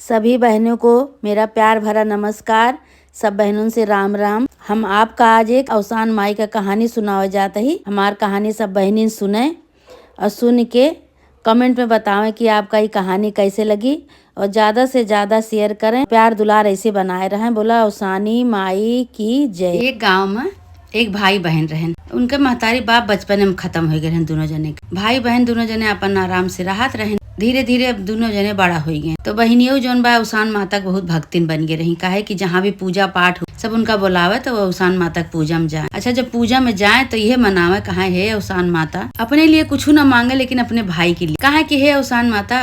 सभी बहनों को मेरा प्यार भरा नमस्कार। सब बहनों से राम राम। हम आपका आज एक अवसान माई का कहानी सुनावे जाता ही। हमार कहानी सब बहनी सुने और सुन के कमेंट में बतावें कि आपका ये कहानी कैसे लगी और ज़्यादा से ज़्यादा शेयर करें। प्यार दुलार ऐसे बनाए रहें। बोला अवसानी माई की जय। एक गांव में एक भाई बहन रहन। उनके महतारी बाप बचपन में खत्म हो गए दोनों जने। भाई बहन दोनों जने अपन आराम से राहत रहन। धीरे धीरे अब दोनों जने बड़ा हो गए तो बहनियों जौन बा अवसान माता के बहुत भक्तिन बन गए रही। काहे कि जहाँ भी पूजा पाठ हो सब उनका बुलावे तो वो अवसान माता के पूजा में जाए। अच्छा, जब पूजा में जाए तो यह मनावे कहा है अवसान माता अपने लिए कुछ न मांगे लेकिन अपने भाई के लिए। कहा कि हे अवसान माता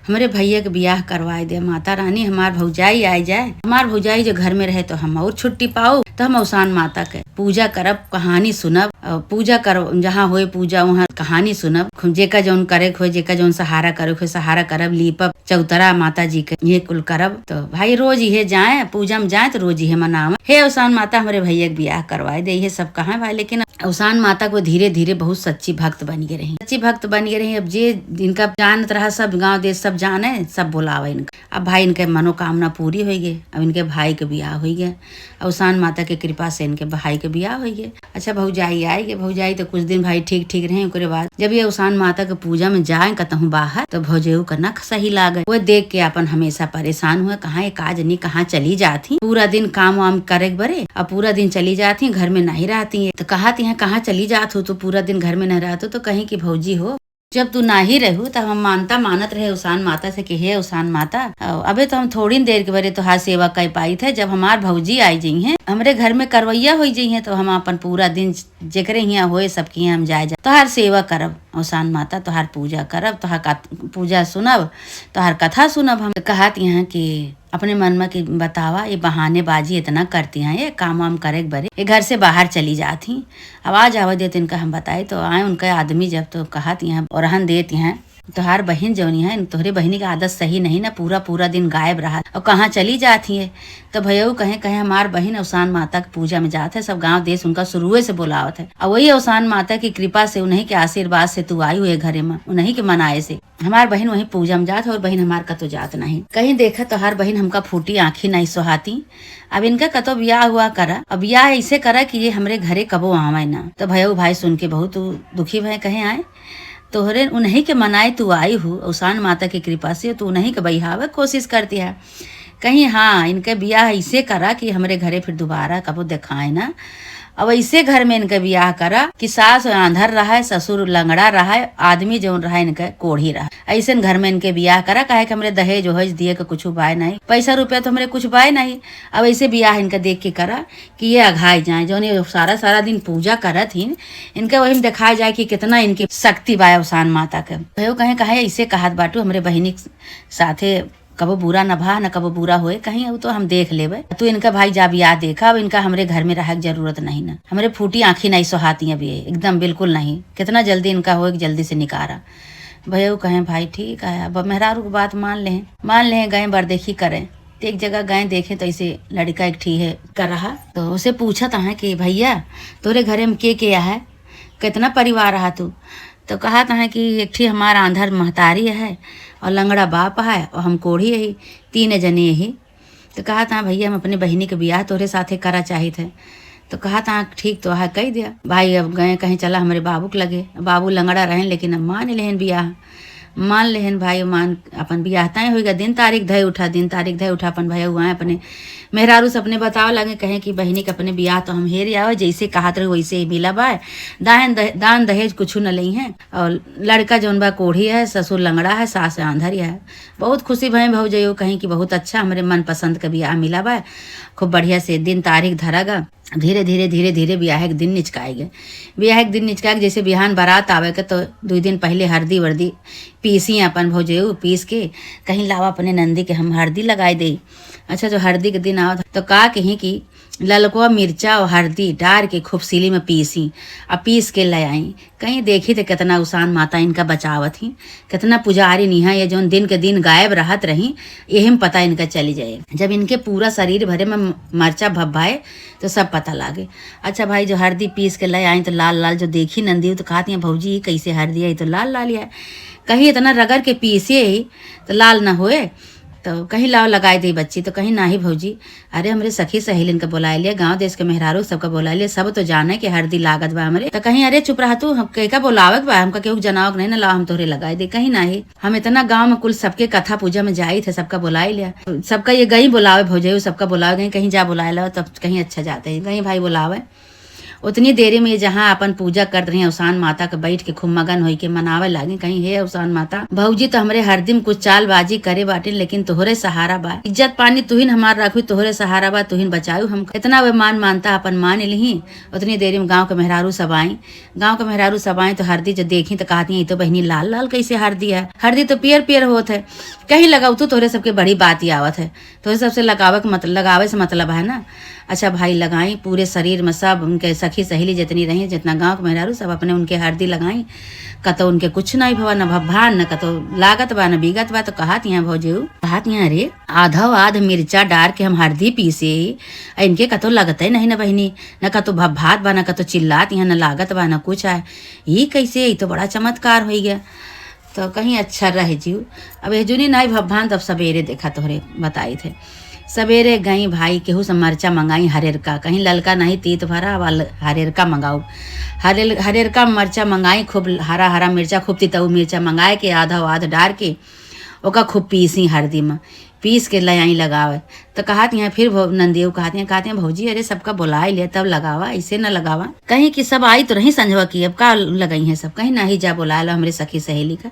हमारे भैया के ब्याह करवाए दे। माता रानी हमार भौजाई आ जाए। हमार भौजाई जो घर में रहे तो हम और छुट्टी पाओ तो हम अवसान माता के पूजा करब, कहानी सुनब। पूजा कर जहाँ होए पूजा वहाँ कहानी सुनब। जेका जौन करे हो, जेका जौन सहारा करे हो सहारा करब, लीपब चौतरा माता जी के ये कुल करब। तो भाई रोज ये जाए पूजा में जाए तो रोज ये मनावे हे अवसान माता हमारे भैया के ब्याह करवाए दे। ये सब कहा भाई, लेकिन अवसान माता को धीरे धीरे बहुत सच्ची भक्त बन गई रही। सच्ची भक्त बन गई रही। अब जे इनका जानत रहा सब गाँव देश सब जाने सब बुलावे इनका। अब भाई इनके मनोकामना पूरी हो गई। अब इनके भाई के ब्याह हो गया। अवसान माता के कृपा से इनके भाई के ब्याह हो गया। अच्छा, भौजाई आएगी। भौजाई तो कुछ दिन भाई ठीक ठीक रहे। उसके बाद जब ये अवसान माता के पूजा में जाए कतहूँ बाहर तो भौजेऊ का नख सही लागे। वो देख के अपन हमेशा परेशान हुए। कहाँ एक आज नहीं कहाँ चली जाती। पूरा दिन काम वाम करे बरे और पूरा दिन चली जाती घर में नहीं रहती है। तो कहती है कहाँ चली जात हो तो पूरा दिन घर में नहीं रहते। तो कहीं की भौजी हो जब तू ना ही रहू तब हम मानत रहे अवसान माता से कि हे अवसान माता अबे तो हम थोड़ी देर के बरे तुहार सेवा कर पाई थे। जब हमार भौजी आई जी हैं हमरे घर में करवैया हो जी हैं तो हम अपन पूरा दिन जेकरे यहाँ होए सबके यहाँ हम जाए तोहार सेवा करब अवसान माता, तोहार पूजा करब, तोहार पूजा सुनब, तोहार कथा सुनब। हम कहत यहाँ कि अपने मन में कि बतावा ये बहानेबाजी इतना करती हैं, ये काम वाम करे बरे ये घर से बाहर चली जाती। आवाज आवा देते इनका हम बताए तो आए उनका आदमी जब तो कहत यहाँ और देती हैं तोहार बहन जौनी है तोहरे बहनी का आदत सही नहीं ना, पूरा दिन गायब रहा और कहाँ चली जाती है। तो भैया कहे हमार बहन अवसान माता की पूजा में जाते है। सब गांव देश उनका शुरुए से बुलावत है और वही अवसान माता की कृपा से उन्हीं के आशीर्वाद से तू आई हुए घरे में, उन्हीं के मनाए से हमार बहन वही पूजा में जात और बहन हमार कतो जात नहीं। कहीं देखा तो हर बहन हमका फूटी आँखी नहीं सोहाती। अब इनका कतो ब्याह हुआ करा। अब ब्याह ऐसे करा कि ये हमरे घरे कबो आवे ना। तो भैया भाई सुन के बहुत दुखी भय कहे आए तोहरे उन्हीं के मनाए तू आई हूँ अवसान माता की कृपा से तू उन्हीं के बहिहावे कोशिश करती है। कहीं हाँ इनके ब्याह ऐसे करा कि हमारे घरे फिर दोबारा कबो दिखाए ना। अब ऐसे घर में इनका ब्याह करा कि सास आंधर रहा है, ससुर लंगड़ा रहा है, आदमी जो रहा इनका कोढ़ी रहा। ऐसे घर में इनके ब्याह करा। काहे कि हमरे दहेज वहेज दिए के कुछ बाय नहीं, पैसा रुपया तो हमरे कुछ बाय नहीं। अब ऐसे ब्याह इनका देख के करा कि ये अघाई जाए जो नहीं सारा दिन पूजा करत ही इनका वही में दिखाया जाए कि कितना इनकी शक्ति बाय अवसान माता के। भयो कहे ऐसे कहत बाटू हमरे बहिनी साथे कबो बुरा न भा न कबो बुरा होए कहीं तो हम देख लेबे। तू इनका भाई जा बियाह देखा। अब इनका हमरे घर में रह जरूरत नहीं ना। हमरे फूटी आंखी नहीं सोहाती अब ये एकदम बिल्कुल नहीं। कितना जल्दी इनका हो जल्दी से निकारा। भैया कहे भाई ठीक है। अब मेहरारू की बात मान ले गए बरदेखी करें। एक जगह गए देखे तो ऐसे लड़का एक ठी है कर रहा तो उसे पूछा था कि भैया तोरे घरे में के है, कितना परिवार रहा तू। तो कहा था कि एक ठी हमारा आंधर महतारी है और लंगड़ा बाप है और हम कोढ़ी है, 3 जने ही। तो कहा था भैया हम अपने बहिनी के ब्याह तोरे साथे करा चाहे थे। तो कहा था ठीक तो है कह दिया। भाई अब गए कहीं चला हमारे बाबू के लगे। बाबू लंगड़ा रहें लेकिन अब मान लेहन ब्याह, मान लेहन भाई मान अपन ब्याह तय होगा। दिन तारीख धय उठा अपन भैया हुआ अपने मेहरारू से अपने बतावे लगे। कहे कि बहनी के अपने ब्याह तो हम हेर आवे जैसे कहत रहे वैसे ही मिला बा। दान दहेज कुछ न लई है और लड़का जौन बा कोढ़ी है, ससुर लंगड़ा है, सास आंधरी है। बहुत खुशी भय भौजइयो कहीं कि बहुत अच्छा हमारे मन पसंद का ब्याह मिला बा। खूब बढ़िया से दिन तारीख धरागा। धीरे धीरे ब्याह के दिन निचकाएगे। ब्याह के दिन निचकाएगे जैसे बिहान बारात आवे के तो 2 दिन पहले हल्दी वर्दी पीसी अपन भौजेऊ पीस के कहीं लावा अपने नंदी के हम हल्दी लगाए दे। अच्छा, जो हल्दी के दिन आओ तो का कहीं कि ललकुआ मिर्चा और हल्दी डाल के खूब सीली में पीसी और पीस के ले आई। कहीं देखी तो कितना अवसान माता इनका बचावत ही, कितना पुजारी निहा ये जो दिन के दिन गायब रहत रही यही में पता इनका चली जाए। जब इनके पूरा शरीर भरे में मर्चा भब्बाए तो सब पता लागे। अच्छा भाई जो हल्दी पीस के ले आई तो लाल जो देखी नंदी तो कहती है भौजी कैसे हल्दी आई तो लाल है। कहीं इतना रगड़ के पीसे ही तो लाल न होए तो कहीं लाओ लगाई दी बच्ची, तो कहीं नाही भौजी, अरे हमरे सखी सहेलिन का बुला लिया, गांव देश के मेहरारू सबका बुला लिया, सब तो जाने कि हल्दी लागत बा हमरे। तो कहीं अरे चुप रहा तू, हम का बुलावक बा, हमका केहू जनावक नहीं ना, लाओ हम तोहरे लगाई दे। कहीं नाही, हम इतना गाँव में कुल सबके कथा पूजा में जाई थे, सबका बुलाई लिया, सबका ये गई बुलावे भौजे, सबका बुलावे गई, कहीं जा बुलाए लो तब कहीं अच्छा जाते हैं, कहीं भाई बुलावे। उतनी देरी में जहाँ अपन पूजा करते रही अवसान माता के बैठ के खूब मगन होई के मनावे लागे, कहीं हे अवसान माता भौजी तो हमरे हर दिन कुछ चालबाजी करे बाटे, लेकिन तोहरे सहारा बा, इज्जत पानी तुहिन हमार रखी, तोहरे सहारा बा, तुहिन बचाऊ हम। इतना वे मान मानता अपन मान ली। उतनी देरी में गाँव के मेहरारू सब आई, गाँव के मेहरारू सब आई तो हरदी जब देखी तो कहती तो बहनी लाल लाल कैसे हरदी है, हरदी तो पियर पियर होत है, कहीं लगाऊ तो तोहरे सबके बड़ी बात ही आवत है, तोहरे सबसे लगावे से मतलब है ना। अच्छा भाई लगाई पूरे शरीर में, सब उनके सखी सहेली जितनी रही, जितना गांव के मेहरारू सब अपने उनके हरदी लगाई, कतो उनके कुछ नहीं भवा, न भभान न कतो लागत बा न बीगत बा। तो कहत यहाँ भौजेऊ, कहत यहाँ अरे आध मिर्चा डार के हम हरदी पीसे, इनके कतो लगते नहीं न बहनी, न कतो भभात बा, न कतो चिल्लात यहाँ, न लागत बा न कुछ है, ये कैसे, ये तो बड़ा चमत्कार हो गया। तो कहीं अच्छा रहे जीव। अब एजुनी नहीं भभान, तब सवेरे देखा तोहरे बताई थे, सवेरे गई भाई केहू से मरचा मंगाई हरेर का, कहीं ललका नहीं तीत भरा वाल हरेर का मंगाऊ, हरेर का मरचा मंगाई, खूब हरा हरा मिर्चा, खूब तितऊ मिर्चा मंगाए के आधा आध डार के ओका खूब पीसी हरदी में, पीस के ले आई लगावे। तो कहत यहाँ फिर नंदियो कहते हैं भौजी अरे सबका बुलाए लिया तब लगावा, ऐसे न लगावा, कहीं कि सब आई तो नहीं संजवा की, अब का लगाई है सब, कहीं नहीं जा बुला लो हमरे सखी सहेली का,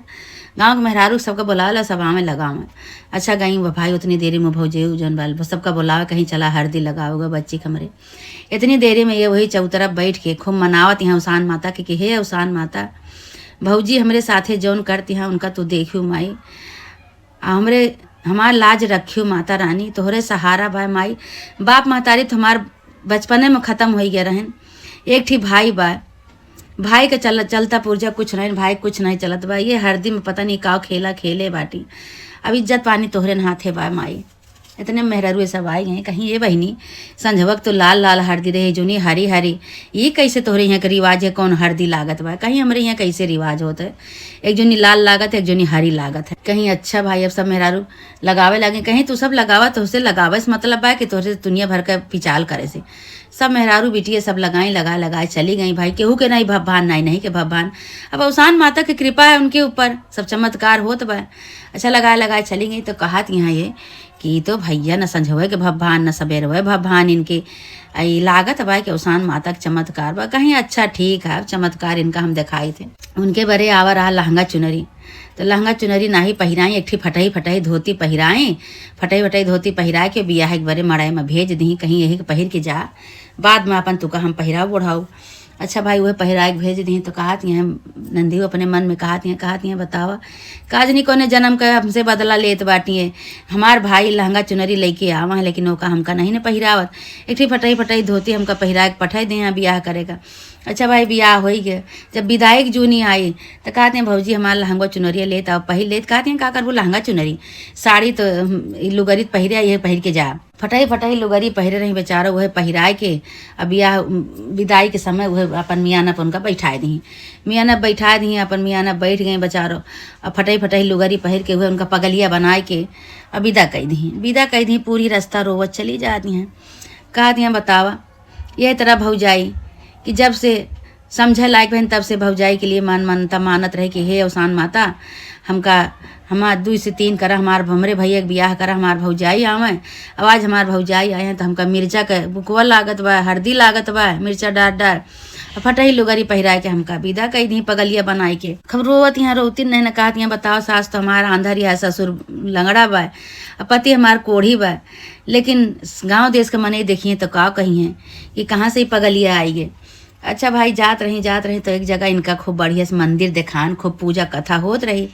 गाँव के मेहरारू सबका बुला लो, सब आमे लगावे। अच्छा गई वो भाई उतनी देरी में भौजे जन बाल सबका बुलावे, कहीं चला हरदी लगाओगे बच्ची कमरे। इतनी देरी में ये वही चौतरफ बैठ के खूब मनावत यहाँ उसान माता के कि हे उसान माता भौजी हमरे साथे जौन करती हैं उनका तू देखियो माई, हमरे हमार लाज रखियो माता रानी, तोहरे सहारा बा माई, बाप महतारी तो हमार बचपने में ख़त्म हो गया रहन, एक ठी भाई बा, भाई के चलता पुर्जा कुछ नहीं, भाई कुछ नहीं चलत बा, ये हरदी में पता नहीं का खेला खेले बाटी, अब इज्जत पानी तोहरे हाथे बा माई। इतने मेहरारू सब आई हैं, कहीं ये बहनी संझवक तो लाल लाल हरदी रहे, जुनी हरी हरी, ये कैसे तोहरे यहाँ के रिवाज है, कौन हरदी लागत बा, कहीं हमारे यहाँ कैसे रिवाज होता है, एक जुनी लाल लागत है, एक जुनी हरी लागत है, कहीं अच्छा भाई अब सब मेहरारू लगावे लगे, कहीं तू सब लगावा तो उससे लगावे से मतलब बा कि तोहरे दुनिया भर का पिचाल करे से, सब मेहरारू बिटिया सब लगाई लगाए चली गई भाई, केहू के नहीं भभान नहीं के भभान, अब अवसान माता की कृपा है उनके ऊपर, सब चमत्कार होत बा। अच्छा लगाए चली गई। तो कहत यहाँ ये कि तो भैया न संझवे के भभान न सबेरवे भभान, इनके लागत बा कि अवसान माता के चमत्कार बा, कहीं अच्छा ठीक है चमत्कार इनका हम दिखाई थे। उनके बरे आवा रहा लहंगा चुनरी, तो लहंगा चुनरी नाही पहिराई, एक ठी फटही धोती पहिराई, फटही धोती पहिरा के बियाह एक बरे मड़ाई में भेज दी, कहीं यही पहिर के जा, बाद में अपन तुका हम पहिराऊ बढ़ाऊ। अच्छा भाई वह पहिरा के भेज दी। तो कहत हैं नंदी अपने मन में कहत हैं बतावा काजनी कोने जन्म का हमसे बदला लेत बाटिए, हमार भाई लहंगा चुनरी लेके आवा है लेकिन ओका हमका नहीं न पहिरावत, एक ठी फटही धोती हमका पहिरा के पठाई दे बियाह करेगा। अच्छा भाई बियाह हो गया, जब विदाई की जूनी आई तो कहते हैं भौजी हमारा लहंगा चुनरिया लेत आओ पहिर लेत, कहते हैं का करबू लहंगा चुनरी, साड़ी तो लुगरी पहिरे ये पहिर के जा, फटही लुगरी पहिरे रही बेचारा, वह पहिराए के अब बियाह विदाई के समय वह अपन मियाँ पर उनका बैठाए दी, मियाँ बैठा दी, अपन मियाँ बैठ गए बेचारो, अब फटही लुगरी पहिर के हुए उनका पगलिया बनाए के अब विदा कह दी, पूरी रास्ता रोवत चली जाती हैं। कहती हैं बतावा यह तरह भौजाई कि जब से समझे लायक बहन तब से भौजाई के लिए मानत रहे कि हे अवसान माता हमका हमार 2 से 3 करा, हमरे भैया के बियाह करा, हमार भौजाई आवे, आवाज हमार भौजाई आए हैं तो हमका मिर्चा के बुकवा लागत बा, हरदी लागत बा, मिर्चा डार फटही लुगरी पहिरा के हमका विदा कही दी, पगलिया बनाई के खब रोवत यहाँ रोती नहीं न कहती हैं बताओ सास तो हमारा आंधर है, ससुर लंगड़ा बा, पति हमार कोढ़ी बा, लेकिन गाँव देश के मने देखिए तो का कही हैं कि कहाँ से ही पगलिया आई गे। अच्छा भाई जात रही तो एक जगह इनका खूब बढ़िया से मंदिर देखान, खूब पूजा कथा होत रही,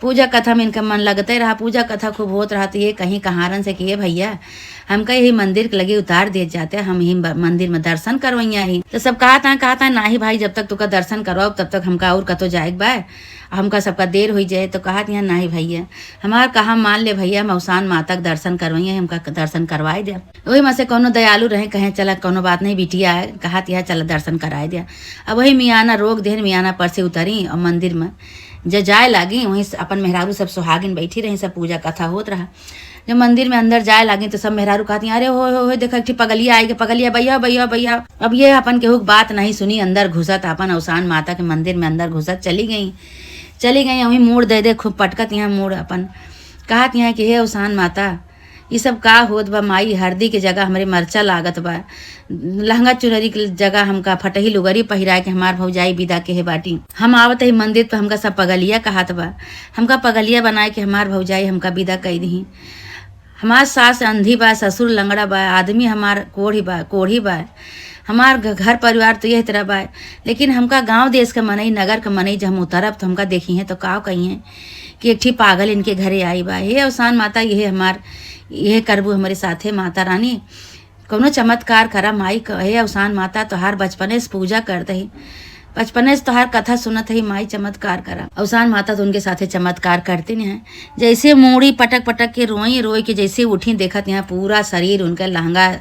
पूजा कथा में इनका मन लगते रहा, पूजा कथा खूब होत रहा। तो ये कहीं कहारन से कि भैया हमका यही मंदिर के लगे उतार दे जाते, हम यही मंदिर में दर्शन करवैया ही। तो सब कहता है नाही भाई जब तक तुका दर्शन करवाओ तब तक हमका और कतो जाए बा, हमका सबका देर हो जाए। तो कहत यहाँ नाही भैया हमार कहा मान ले भैया हम अवसान माता के दर्शन करवैया, हमका दर्शन करवाए दिया। वही में से कोनो दयालु रहे कहें चला कोनो बात नहीं बिटिया है, कहत यहाँ चला दर्शन कराए दिया। अब वही मियाना रोक देहन, मियाना पर से उतरी और मंदिर में जब जाए लागी वहीं अपन मेहरारू सब सुहागिन बैठी रही, सब पूजा कथा होत रहा। जब मंदिर में अंदर जाए लागे तो सब मेहरारू कहती अरे हो देखा एक पगलिया आई पगलिया भैया भैया भैया। अब ये अपन केहू बात नहीं सुनी, अंदर घुसत अपन अवसान माता के मंदिर में अंदर घुसत चली गई। वहीं मोड़ दे खूब पटकत यहाँ मोड़ अपन कहत यहाँ कि हे अवसान माता ये सब का होत बा माई, हरदी के जगह हमरे मरचा लागत बा, लहंगा चुनरी के जगह हमका फटही लुगरी पहिरा के हमार भौजाई विदा के हे बाटी। हम आवत ही मंदिर पे हमका सब पगलिया कहत बा, हमका पगलिया बनाए के हमार भौजाई हमका विदा कई दी। हमार सास अंधी बा, ससुर लंगड़ा बा, आदमी हमार कोढ़ी बा, हमार घर परिवार तो यह तरह बा, लेकिन हमका गांव देश का मनई नगर का मनई जब हम उतरब तो हमका देखी हैं तो का कही हैं कि एक ठी पागल इनके घरे आई बा। हे अवसान माता यह करबू हमारे साथे माता रानी, कौनो चमत्कार करा माई। हे अवसान माता तोहार बचपने से पूजा करते ही, बचपने से तोहार कथा सुनत ही माई, चमत्कार करा। अवसान माता तो उनके साथे चमत्कार करती नहीं है। जैसे मूड़ी पटक पटक के रोई के जैसे उठी देखत यहाँ पूरा शरीर उनका लहंगा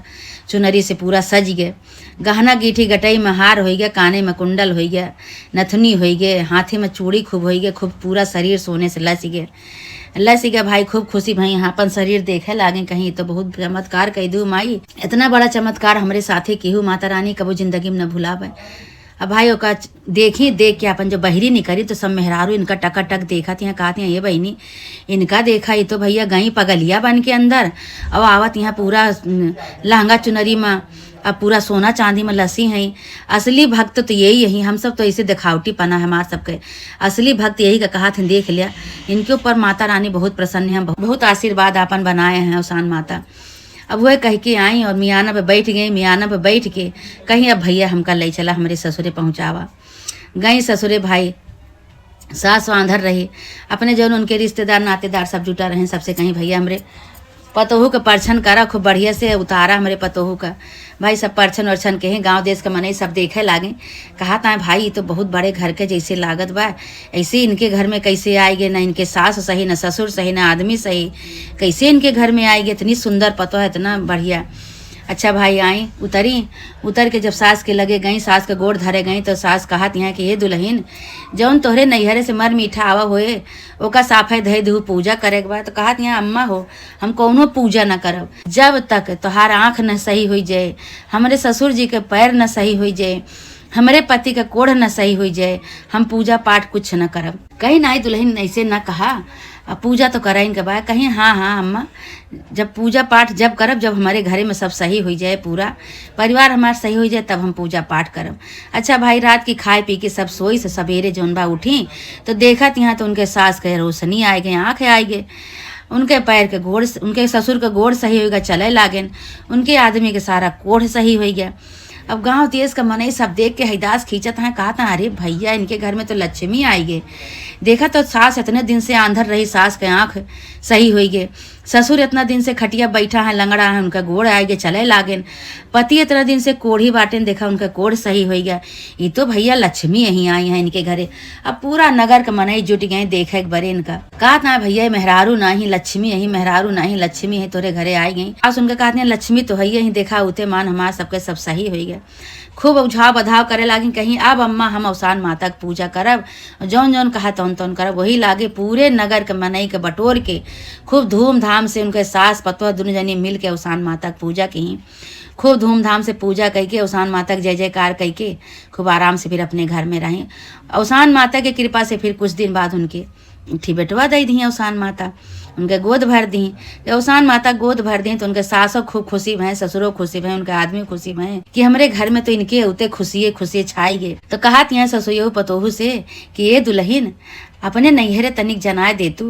चुनरी से पूरा सज गए, गहना गीठी गटई में हार हो गया, काने में कुंडल हो गया, नथनी हो गए, हाथी में चूड़ी खूब हो गए, खूब पूरा शरीर सोने से लस गया भाई। खूब खुशी भाई यहाँ अपन शरीर देखे लागे कहीं तो बहुत चमत्कार कह दू माई। इतना बड़ा चमत्कार हमारे साथे केहू माता रानी कबो जिंदगी में न भुलावे। अब भाई ओका देख के अपन जो बहरी निकली तो सब मेहरारू इनका टक देखा यहाँ कहती हैं ये बहनी इनका देखा ये तो भैया गई पगलिया बन के अंदर, अब आवत यहाँ पूरा लहंगा चुनरी में, अब पूरा सोना चांदी में लसी हैं। असली भक्त तो यही है, हम सब तो ऐसे दिखावटी पना है हमारे सबके, असली भक्त यही का कहा थे देख लिया। इनके ऊपर माता रानी बहुत प्रसन्न है, बहुत आशीर्वाद अपन बनाए हैं अवसान माता। अब वह कह के आई और मियाना पे बैठ गई, मियाना पे बैठ के कहीं अब भैया हमका ले चला हमारे ससुरे पहुँचावा। गई ससुरे भाई, सास आंधर रही, अपने जो उनके रिश्तेदार नातेदार सब जुटा रहे, सबसे कहीं भैया हमरे पतोहू का परछन करा, खूब बढ़िया से उतारा हमारे पतोहू का भाई। सब परछन वर्छन के हैं, गांव देश का मनई सब देखे लागे, कहा था भाई ये तो बहुत बड़े घर के जैसे लागत बा, ऐसे इनके घर में कैसे आएगे, ना इनके सास सही ना ससुर सही ना आदमी सही, कैसे इनके घर में आएगी, इतनी सुंदर पतो है, इतना बढ़िया। अच्छा भाई आई उतर के जब सास के लगे गई, सास के गोड़ धरे गई तो सास कहत यहाँ कि ये दुल्हन जौन तोहरे नैहरे से मर मीठा आवा होए ओका साफे धई धू पूजा करे के बाद तो कहत यहाँ अम्मा हो हम कौनो पूजा न करब जब तक तोहार आँख न सही हो जाए, हमारे ससुर जी के पैर न सही हो जाए, हमारे पति का कोढ़ न सही हो जाए, हम पूजा पाठ कुछ न करब। कहीं नाई दुल्हन ऐसे न कहा, पूजा तो कराइन के बाद कहीं हाँ अम्मा जब पूजा पाठ जब करब, जब हमारे घरे में सब सही हो जाए, पूरा परिवार हमारा सही हो जाए तब हम पूजा पाठ करब। अच्छा भाई रात की खाए पी के सब सोई से सवेरे जौन बा उठी तो देखा यहाँ तो उनके सास के रोशनी आए गए, आँखें आए गए, उनके पैर के गोड़, उनके ससुर का गोड़ सही हो गया, चले लागेन, उनके आदमी के सारा कोढ़ सही हो गया। अब गांव देश का मनई सब देख के हैदास खींचत हैं, कहा था अरे भैया इनके घर में तो लक्ष्मी आई गे। देखा तो सास इतने दिन से आंधर रही, सास के आँख सही हुई गे, ससुर इतना दिन से खटिया बैठा है, लंगड़ा है, उनका गोड़ आए गे, चले लागेन, पति इतना दिन से कोढ़ी बाटेन, देखा उनका कोढ़ सही हो गया, ये तो भैया लक्ष्मी यहीं आई है इनके घरे। अब पूरा नगर का मनई जुट गए देखे एक बरे इनका, कहा था भैया मेहरारू नहीं लक्ष्मी यही, मेहरारू नहीं लक्ष्मी है तोरे घरे आई गई। आज उनका कहते हैं लक्ष्मी तो है यही, देखा उते मान हमारा सबके सब सही हो गया। खूब उछाव बधाव करे लागी, कहीं अब अम्मा हम अवसान माता की पूजा करब, जौन जौन कहा तौन करब, वही लागे पूरे नगर के मनई के बटोर के खूब धूमधाम से उनके सास पतवा दोनों जनी मिल के अवसान माता की पूजा की, खूब धूमधाम से पूजा करके अवसान माता के जय जयकार करके खूब आराम से फिर अपने घर में रहें। अवसान माता की कृपा से फिर कुछ दिन बाद उनके उठी बेटवा दे दी अवसान माता, उनके गोद भर दी। अवसान माता गोद भर दी तो उनके सासों खूब खुशी भय, ससुरों खुशी भय, उनके आदमी खुशी भय कि हमारे घर में तो इनके उते खुशी छाई गे। तो कहा यहाँ ससुयहू पतोहू से कि ये दुल्हन अपने नैहरे तनिक जनाए देतू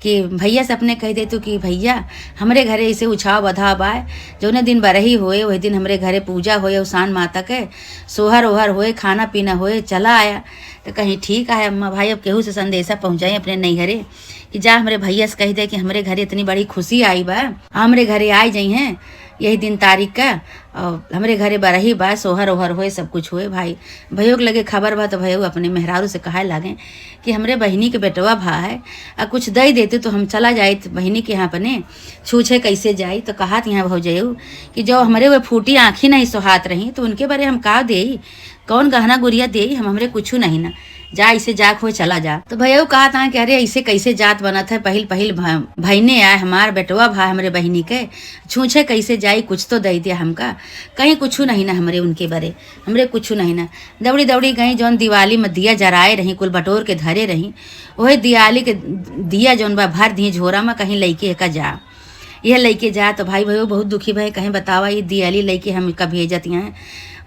कि भैया से अपने कह देतू कि भैया हमारे घरे ऐसे उछाव बधाव बाय, जौने दिन बरही होए वही दिन हमारे घरे पूजा होए, अवसान माता के सोहर ओहर होए, खाना पीना होए, चला आया। तो कहीं ठीक है अम्मा भाई अब केहू से संदेशा पहुँचाए अपने नैहरे कि जा हमारे भैया से कह दे कि हमारे घरे इतनी बड़ी खुशी आई बा, हमारे घरे आई जाइ हैं यही दिन तारीख का, और हमारे घरे बरही बा, सोहर ओहर होए, सब कुछ हुए। भाई भैया के लगे खबर बा तो भैया अपने मेहरारू से कहे लागे कि हमरे बहिनी के बेटवा भा है, और कुछ दे देते तो हम चला जाए बहिनी के यहाँ अपने छूछे कैसे जाई। तो कहा यहाँ भौजयू कि जो हमारे वो फूटी आँखी नहीं सोहात रही तो उनके बारे हम का दे, कौन गहना गुड़िया दे, हम हमरे कुछ नहीं ना, जा इसे जाक हो चला जा। तो भैया कहा था कि अरे ऐसे कैसे जात बनत है, पहिल पहिल भैने आए हमार बेटवा भाई हमरे बहनी के छूछे कैसे जाई, कुछ तो दे दिया हमका। कहीं कुछ नहीं ना हमरे उनके बरे, हमरे कुछ नहीं ना। दौड़ी दौड़ी गई जौन दिवाली में दिया जराए रही, कुल बटोर के धरे रही, वही दिवाली के दिया जौन बा भर दिए झोरा में, कहीं लैके का जा यह लैके जा। तो भाई भैया बहुत दुखी भाई, कहीं बतावा ये दियाली लैके हम का भेजत हैं,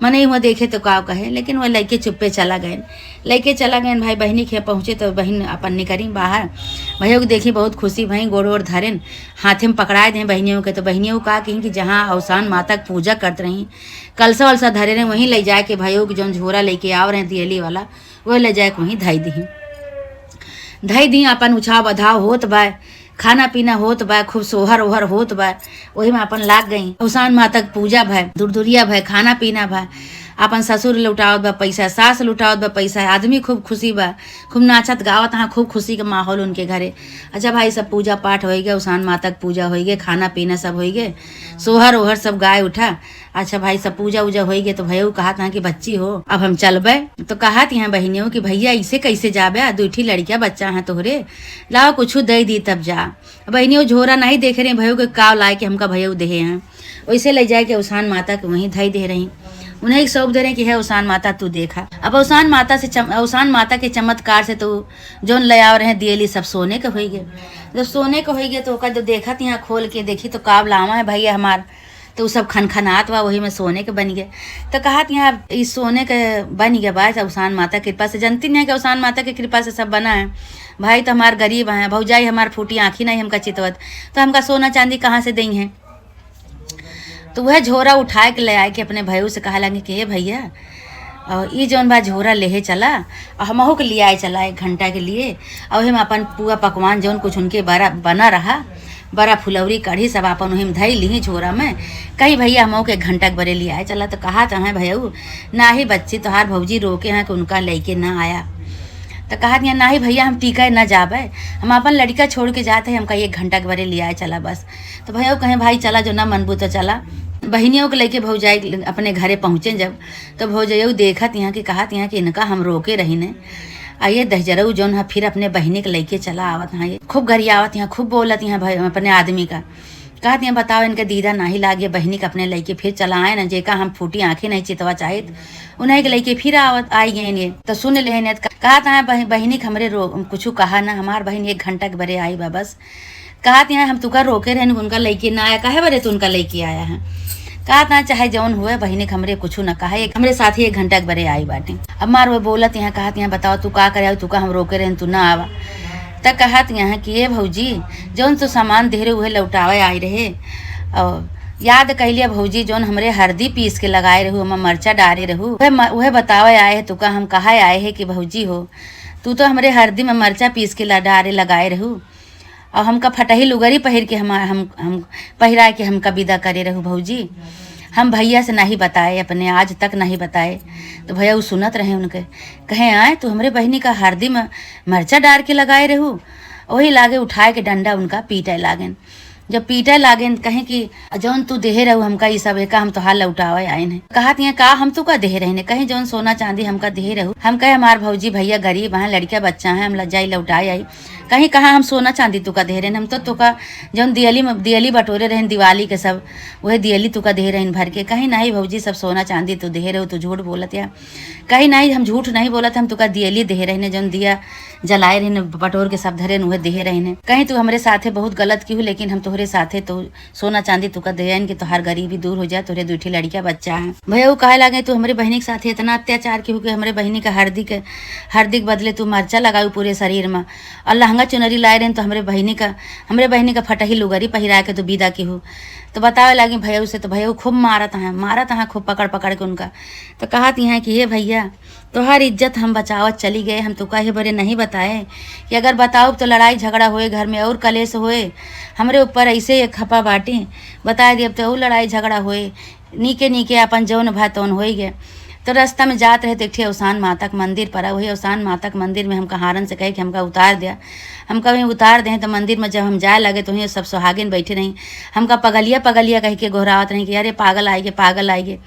मने वह देखे तो का कहे, लेकिन वह लैके चुप्पे चला गए। लैके चला गए भाई, बहनी के पहुँचे तो बहन अपन निकली बाहर। भैया को देखी बहुत खुशी भई, गोड़ ओड़ धरेन हाथे में पकड़ाए दें बहनियों के। तो बहनियों का कहीं कि जहाँ अवसान माता की पूजा करते रही, कलसा वलसा धरे रहे, वहीं ले जाए के भैया की जौन झोरा लेके आव रहे दियाली वाला, वह ले जाए के वहीं धई दी। अपन उछाव बधाव होत बा, खाना पीना होत बा, खूब सोहर ओहर होत बा, वही में अपन लाग गई। अवसान माता की पूजा भय, दूरदुरिया भय, खाना पीना भय, अपन ससुर लुटावत बा पैसा, सास लुटावत बा पैसा, आदमी खूब खुशी बा, खूब नाचत गावत, हाँ खूब खुशी के माहौल उनके घरे। अच्छा भाई सब पूजा पाठ हो गया, अवसान माता की पूजा हो गई, खाना पीना सब हो गए, सोहर ओहर सब गाय उठा। अच्छा भाई सब पूजा उजा हो गई। तो भैया कहा था कि बच्ची हो अब हम चलबे। तो कहा यहाँ बहनियों कि भैया ऐसे कैसे जाबे, दूठी लड़किया बच्चा है तोहरे, लाओ कुछ दे दी तब जा। बहनियों झोरा नहीं देख रहे भैया के काव लाए के हमका भैया दे हैं, वैसे ले जाए के अवसान माता के वहीं धई दे रही। उन्हें एक सौंप दे रहे कि है अवसान माता तू देखा। अब अवसान माता के चमत्कार से तो जोन ले आ रहे दियली सब सोने के हो गए। जब सोने के हो गए तो ओका जो देखा थी यहाँ खोल के देखी तो काव लावा है भैया हमार, तो सब खनखनात हुआ, वही में सोने के बन गए। तो कहा यहाँ इस सोने के बन गया बा अवसान माता की कृपा से। जानती नहीं है कि अवसान माता की कृपा से सब बना है। भाई तो हमार गरीब हैं, भौजाई हमार फूटी आँखी नहीं हमका चितवत, तो हमका सोना चांदी कहाँ से देंगे हैं। तो वह झोरा उठाए के ले आए के अपने भैया से कहा लगे कि हे भैया और ये जौन बा झोरा लेहे चला, और हमहू के लिए आए चला 1 घंटा के लिए, और वही में अपन पुआ पकवान जौन कुछ उनके बना रहा, बड़ा फुलौरी कढ़ी सब अपन वही में धई ली झोरा में। कहीं भैया हमहू के 1 घंटा के बरे लिए आए चला। तो कहा तो है भैया ना ही बच्ची तोहार भौजी रोके हैं कि उनका लेके ना आया। तो कहा दिया ना ही भैया हम टीका न जाबे, हम अपन लड़का छोड़ के जाते हैं, हमका 1 घंटा के बरे लिए आए चला बस। तो भैया कहें भाई चला, जो ना मनबू तो चला। बहनियों को लेके भौजाई अपने घरे पहुँचे जब, तो भौजाई देखत यहाँ कि कहत यहाँ कि इनका हम रोके रही ने, आइए दहजरऊ जौन है फिर अपने बहनी के लेके चला आवत यहाँ, ये खूब गरियावत यहाँ, खूब बोलत यहाँ भाई अपने आदमी का। कहत यहाँ बताओ इनके दीदा नाही लागे, बहनी का अपने लेके फिर चला आए ना, जेका हम फूटी आँखें नहीं चितवा चाहत उन्हें के लेके फिर आवत आई गए ने। तो सुन ले कहा था बहनी हमरे कुछ कहा ना, हमार बहन 1 घंटा के बरे आई बा बस। कहा यहाँ हम तुका रोके रहे उनका लेके ना आया, काहे बरे तू उनका लेके आया है। कहा था चाहे जौन हुए बहनी हमरे कुछ न कहा, हमरे साथ ही 1 घंटा के बरे आई बाटे। अब मार वो बोलत यहाँ कहा यहाँ बताओ तू का करे, तुका हम रोके रहे तू ना आवा। तब कहत यहाँ कि ये भौजी जौन तो सामान दे रहे उहे लौटावे आए रहे, और याद कैलिया भौजी जौन हमरे हल्दी पीस के लगाए रहू, हम मरचा डारे रहू, वह बतावे आए है तुका हम कहा आए है कि भौजी हो तू तो हमरे हल्दी में मरचा पीस के डारे लगाए रहू, और हमका फटही लुगरी पहिर के हम पहिरा के हमका विदा करे रहू भौजी। हम भैया से नहीं बताए, अपने आज तक नहीं बताए। तो भैया वो सुनत रहे उनके, कहे आए तू हमरे बहनी का हल्दी में मरचा डाल के लगाए रहू, वही लागे उठाए के डंडा उनका पीटे लागेन। जब पीटे लागेन कहें कि जौन तू देहे रहू हमका ये सब का हम तोहार लौटावे आए हैं। कहा का हम तू का देहे रहे, कहीं जौन सोना चांदी हमका देहे रहू, हम कहे हमार भौजी भैया गरीब हैं, लड़का बच्चा है, हम लज्जाई लौटाए आई। कहीं कहा हम सोना चांदी तुका दे रहे, हम तो तुका जौन दियली बटोरे रहे दिवाली के सब, वही दियली तुका दे रहे भर के। कहीं नहीं भौजी सब सोना चांदी तू दे रहे, तू झूठ बोलत या। कहीं नहीं हम झूठ नहीं बोलत, हम तुका दियली दे रहे, जौन दिया जलाए रहे बटोर के सब धरे वह दे रहे। कहीं तू हमारे साथे बहुत गलत की हूँ, लेकिन हम तोहरे साथे तो सोना चांदी तुका दे कि तोहार गरीबी दूर हो जाए, तोहरे 2 लड़किया बच्चा है। भैया वो कहे लगे तू हमारे बहनी के साथे इतना अत्याचार की हूँ कि हमारे बहनी का हल्दी के बदले तू मरचा लगाऊ पूरे शरीर में, और लहंगा चुनरी लाए रहे तो हमरे बहनी का फटही लुगरी पहिरा के तो विदा की हूँ। तो बतावे लगी भैया से, तो भैया खूब मारत हैं खूब पकड़ पकड़ के उनका। तो कहती हैं कि ये भैया तोहार इज्जत हम बचावत चली गए, हम तुका ही बड़े नहीं बताए कि अगर बताओ तो लड़ाई झगड़ा होए, घर में और कलेश होए, हमरे ऊपर ऐसे खपा बाटी बता दिए तो और लड़ाई झगड़ा होए, नीके अपन जौन भा तौन हो गए। तो रास्ता में जात रहे तो एक अवसान माता के मंदिर पर, वही अवसान माता के मंदिर में हमका हारन से कहे कि हमका उतार दिया। हमका वहीं उतार दें तो मंदिर में जब हम जाए लगे तो वहीं सब सुहागिन बैठे रहीं, हमका पगलिया कह के गोहरावत रहीं कि अरे पागल आएगे।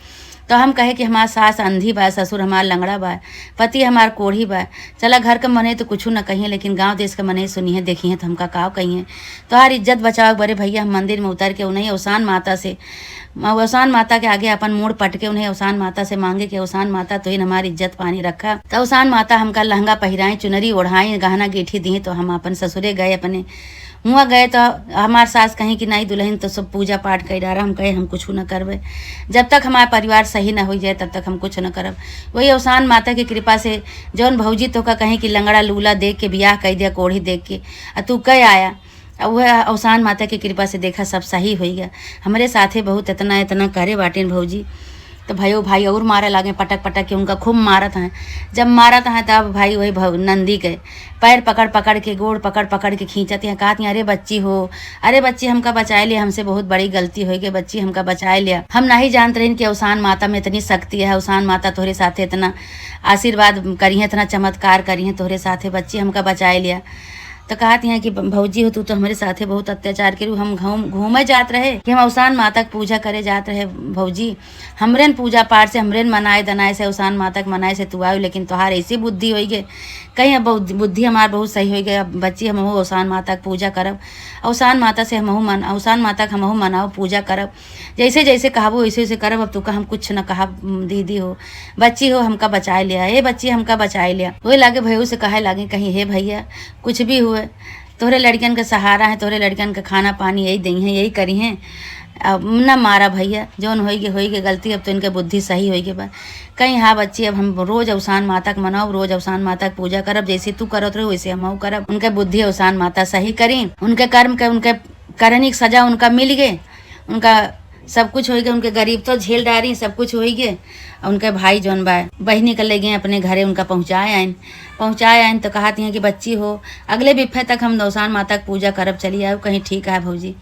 तो हम कहे कि हमार सास अंधी बा, ससुर हमार लंगड़ा बा, पति हमार कोढ़ी बा, चला घर के मने तो कुछ न कहिए, लेकिन गांव देश के मने सुनिए देखिए तो हमका काव कहिए। तो हर इज्जत बचाओ बड़े भैया, हम मंदिर में उतर के उन्हें अवसान माता से, अवसान माता के आगे अपन मूड पट के उन्हें अवसान माता से मांगे कि अवसान माता तो इन हमारी इज्जत पानी रखा। तो अवसान माता हमका लहंगा पहिराएं, चुनरी ओढ़ाएं, गहना गेठी दी। तो हम अपन ससुरे गए, अपने हुआ गए। तो हमार सास कहीं कि नहीं दुल्हन तो सब पूजा पाठ कर डारा। हम कहे हम कुछ न करबे, जब तक हमारा परिवार सही न हो जाए तब तक हम कुछ न करब। वही अवसान माता की कृपा से जौन भौजी तो का कहीं कि लंगड़ा लूला देख के बियाह कर दिया, कोढ़ी देख के तू कह आया। वह अवसान माता की कृपा से देखा सब सही हो गया। हमारे साथे बहुत इतना इतना करे बाटिन भौजी। तो भाइयों भाई और मारे लागे, पटक पटक के उनका खूब मारत हैं। जब मारत हैं तब भाई वही नंदी के पैर पकड़ पकड़ के, गोड़ पकड़ पकड़ के खींचती हैं, कहती हैं अरे बच्ची हो, अरे बच्ची हमका बचाए लिया, हमसे बहुत बड़ी गलती हो गई, बच्ची हमका बचाए लिया। हम नहीं जानते रहे कि अवसान माता में इतनी शक्ति है, अवसान माता तोहरे साथे इतना आशीर्वाद करी है, इतना चमत्कार करी है तोहरे साथे, बच्ची हमका बचाए लिया। तो कहती हैं कि भौजी हो तू तो हमारे साथे बहुत अत्याचार करू। हम घूमे जात रहे कि हम अवसान माता की पूजा करे जात रहे भौजी, हमरेन पूजा पाठ से, हमरेन मनाए दनाए से, अवसान माता के मनाए से तू आयो, लेकिन तुहार ऐसी बुद्धि हो गई कहीं। अब बुद्धि हमार बहुत सही हो गई। अब बच्ची हमहू अवसान माता की पूजा करब, अवसान माता से हमहू अवसान माता के हमहू मनाओ, पूजा करब, जैसे जैसे कहबो वैसे वैसे करब। अब तू का हम कुछ न कहा, दीदी हो, बच्ची हो, हमका बचाए लिया, हे बच्ची हमका बचाए लिया। वही लागे भैया से कहे लागे कहीं हे भैया कुछ भी हुए तोहरे लड़कियन का सहारा है, तोहरे लड़कियन का खाना पानी यही दी हैं, यही करी हैं। अब न मारा भैया, जौन होई गलती, अब तो इनके बुद्धि सही होई के बा। कहीं हाँ बच्ची अब हम रोज अवसान माता के मनाओ, रोज अवसान माता की पूजा करब, जैसे तू करत रहे वैसे हम करब। उनके बुद्धि अवसान माता सही करी, उनके कर्म के, उनके करने की सजा उनका मिल गए, उनका सब कुछ हो गया। उनके गरीब तो झेल डारी, सब कुछ हो गए। उनके भाई जौन बा बहनी के ले गए अपने घरे, उनका पहुँचाए आइन। तो कहती हैं कि बच्ची हो अगले बिफे तक हम अवसान माता की पूजा करब, चली आओ। कहीं ठीक है भौजी।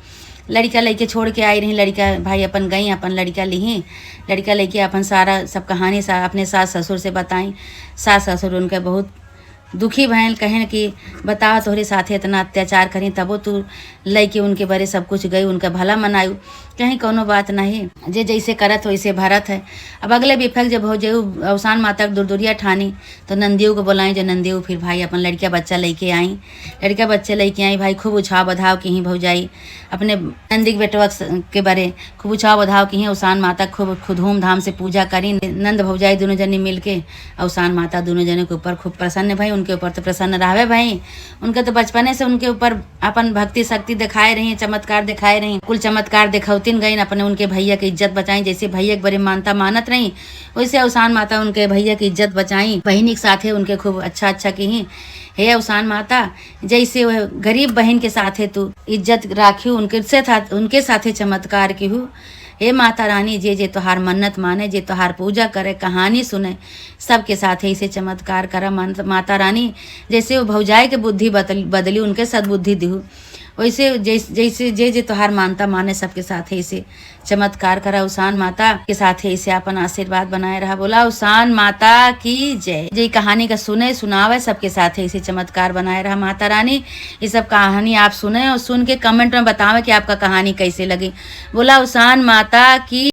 लड़का लेके छोड़ के आई रही, लड़का भाई अपन गई, अपन लड़का ली, लड़का लेके अपन सारा सब कहानी अपने सास ससुर से बताई। सास ससुर उनके बहुत दुखी भैन, कहें कि बताओ तोहरे साथे इतना अत्याचार करी, तबो तू लैके उनके बारे सब कुछ गई, उनका भला मनायू, कहीं कोनो बात नहीं, जे जैसे करत वैसे भरत है। अब अगले बिफल जब हो जाऊ अवसान माता के दुरदुरिया ठानी, तो नंदियों को बुलाई, जो नंदियों फिर भाई अपन लड़का बच्चा लेके आई, लड़का बच्चे लेके आई। भाई खूब उछाव बधाव की ही भौजाई अपने नंदी के बेटवा के बारे खूब उछाव बधाव की ही अवसान माता खूब धूमधाम से पूजा करी। नंद भौजाई दोनों जने मिल के अवसान माता दोनों जने के ऊपर खूब प्रसन्न भाई, उनके ऊपर तो प्रसन्न रहे भाई। उनके तो बचपने से उनके ऊपर अपन भक्ति शक्ति दिखाए रही, चमत्कार दिखाए रही, कुल चमत्कार दिखौतीन गई, अपने उनके भैया की इज्जत बचाई। जैसे भैया के बड़े मानता मानत रही, वैसे अवसान माता उनके भैया की इज्जत बचाई, बहनी के साथे उनके खूब अच्छा की ही। हे अवसान माता, जैसे वह गरीब बहन के साथे तू इज्जत राखी, उनके साथे चमत्कार की हूँ। हे माता रानी, जे तोहार मन्नत माने, जे तोहार पूजा करे, कहानी सुने, सबके साथ ऐसे चमत्कार करा माता रानी। जैसे वो भौजाई के बुद्धि बदली, उनके सद्बुद्धि दिहू, वैसे जैसे जे तोहार मानता माने, सबके साथ ऐसे चमत्कार करा। अवसान माता के साथ ऐसे अपन आशीर्वाद बनाए रहा। बोला अवसान माता की जय। जे कहानी का सुनावे, सबके साथ ऐसे चमत्कार बनाए रहा माता रानी। ये सब कहानी आप सुने और सुन के कमेंट में बतावे कि आपका कहानी कैसे लगी। बोला अवसान माता की